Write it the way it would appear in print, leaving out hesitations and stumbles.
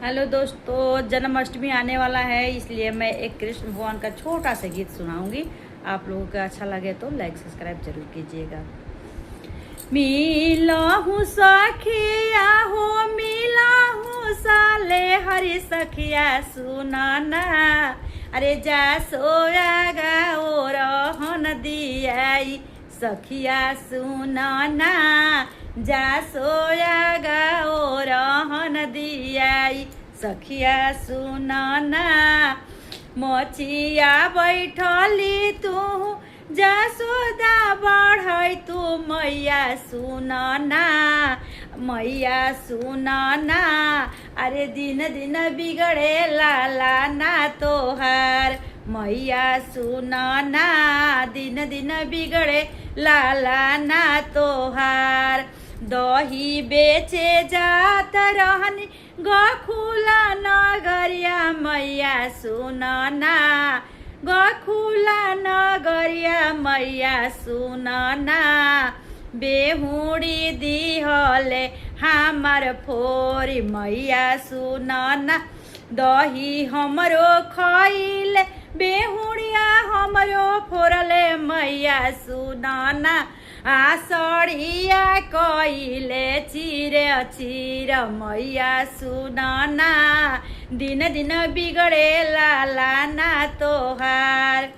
Hello दोस्तों, जन्माष्टमी आने वाला है, इसलिए मैं एक कृष्ण भगवान का छोटा सा गीत सुनाऊंगी। आप लोगों को अच्छा लगे तो लाइक सब्सक्राइब जरूर कीजिएगा। मिला हूँ सखिया हो, मिला हूँ साले हरी सखिया सुनाना। अरे जा सोया गा ओ रहन दियाई सखिया सुनाना। जा सोया गा ओ रहन दियाई सखिया सुनाना। मचिया बैठली तू जसोदा बढ़ई तू मैया सुनाना। मैया सुनाना। अरे दिन दिन बिगड़े लाला ना तोहार मैया सुनाना। दिन दिन बिगड़े लाला ना तोहार। दही बेचे जात रहनी गखुला नगरिया मैया सुनाना। गखुला नगरिया मैया सुनाना। बेहुड़ी दिहले हमार फोरी मैया सुनाना। दही हमरो खइले बेहुड़िया हमरो फोरले मैया सुनाना। आषाढ़िया कइले चिरे चिर मैया सुनाना। दिन दिन बिगड़े लाला ना तोहार।